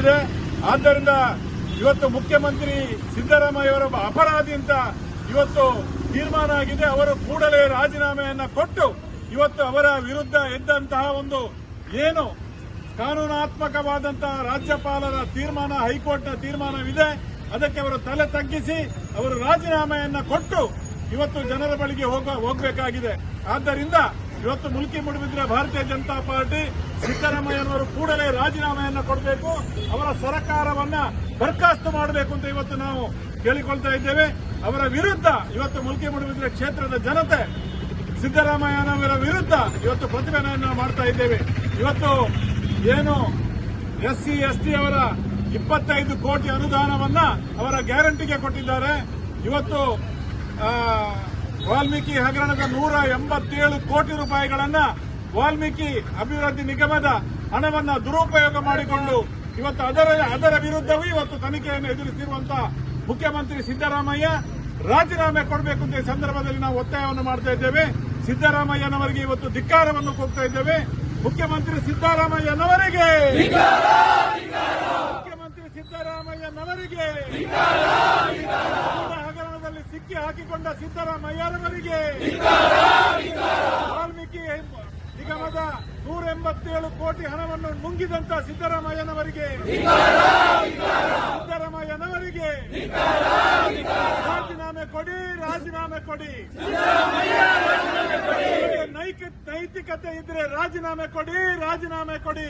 ಆಗಿದೆ. ಆದ್ದರಿಂದ ಇವತ್ತು ಮುಖ್ಯಮಂತ್ರಿ ಸಿದ್ದರಾಮಯ್ಯ ಅವರ ಅಪರಾಧಿ ಅಂತ ಇವತ್ತು ತೀರ್ಮಾನ ಆಗಿದೆ. ಅವರು ಕೂಡಲೇ ರಾಜೀನಾಮೆಯನ್ನ ಕೊಟ್ಟು ಇವತ್ತು ಅವರ ವಿರುದ್ಧ ಎದ್ದಂತಹ ಒಂದು ಏನು ಕಾನೂನಾತ್ಮಕವಾದಂತಹ ರಾಜ್ಯಪಾಲರ ತೀರ್ಮಾನ, ಹೈಕೋರ್ಟ್ನ ತೀರ್ಮಾನವಿದೆ, ಅದಕ್ಕೆ ಅವರು ತಲೆ ತಗ್ಗಿಸಿ ಅವರು ರಾಜೀನಾಮೆಯನ್ನ ಕೊಟ್ಟು ಇವತ್ತು ಜನರ ಬಳಿಗೆ ಹೋಗಬೇಕಾಗಿದೆ. ಆದ್ದರಿಂದ ಇವತ್ತು ಮುಲ್ಕಿ ಮೂಡಬಿದ್ರೆ ಭಾರತೀಯ ಜನತಾ ಪಾರ್ಟಿ ಸಿದ್ದರಾಮಯ್ಯನವರು ಕೂಡಲೇ ರಾಜೀನಾಮೆಯನ್ನ ಕೊಡಬೇಕು, ಅವರ ಸರ್ಕಾರವನ್ನ ಬರ್ಖಾಸ್ತು ಮಾಡಬೇಕು ಅಂತ ಇವತ್ತು ನಾವು ಕೇಳಿಕೊಳ್ತಾ ಇದ್ದೇವೆ. ಅವರ ವಿರುದ್ಧ ಇವತ್ತು ಮುಲ್ಕಿ ಮೂಡಬಿದ್ರೆ ಕ್ಷೇತ್ರದ ಜನತೆ ಸಿದ್ದರಾಮಯ್ಯನವರ ವಿರುದ್ಧ ಇವತ್ತು ಪ್ರತಿಭಟನೆಯನ್ನು ಮಾಡ್ತಾ ಇದ್ದೇವೆ. ಇವತ್ತು ಏನು SC ST ಅವರ 25 ಕೋಟಿ ಅನುದಾನವನ್ನ ಅವರ ಗ್ಯಾರಂಟಿಗೆ ಕೊಟ್ಟಿದ್ದಾರೆ. ಇವತ್ತು ವಾಲ್ಮೀಕಿ ಹಗರಣದ 187 ಕೋಟಿ ರೂಪಾಯಿಗಳನ್ನ ವಾಲ್ಮೀಕಿ ಅಭಿವೃದ್ಧಿ ನಿಗಮದ ಹಣವನ್ನ ದುರುಪಯೋಗ ಮಾಡಿಕೊಂಡು ಇವತ್ತು ಅದರ ವಿರುದ್ಧವೂ ಇವತ್ತು ತನಿಖೆಯನ್ನು ಎದುರಿಸಿರುವಂತಹ ಮುಖ್ಯಮಂತ್ರಿ ಸಿದ್ದರಾಮಯ್ಯ ರಾಜೀನಾಮೆ ಕೊಡಬೇಕು ಅಂತ ಈ ಸಂದರ್ಭದಲ್ಲಿ ನಾವು ಒತ್ತಾಯವನ್ನು ಮಾಡ್ತಾ ಇದ್ದೇವೆ. ಸಿದ್ದರಾಮಯ್ಯನವರಿಗೆ ಇವತ್ತು ಧಿಕ್ಕಾರವನ್ನು ಕೊಡ್ತಾ ಇದ್ದೇವೆ. ಮುಖ್ಯಮಂತ್ರಿ ಸಿದ್ದರಾಮಯ್ಯನವರಿಗೆ ಹಗರಣದಲ್ಲಿ ಸಿಕ್ಕಿ ಹಾಕಿಕೊಂಡ ಸಿದ್ದರಾಮಯ್ಯನವರಿಗೆ, ವಾಲ್ಮೀಕಿ ನಿಗಮದ 187 ಕೋಟಿ ಹಣವನ್ನು ನುಂಗಿದಂತ ಸಿದ್ದರಾಮಯ್ಯನವರಿಗೆ ರಾಜೀನಾಮೆ ಕೊಡಿ. ನೈತಿಕತೆ ಇದ್ರೆ ರಾಜೀನಾಮೆ ಕೊಡಿ.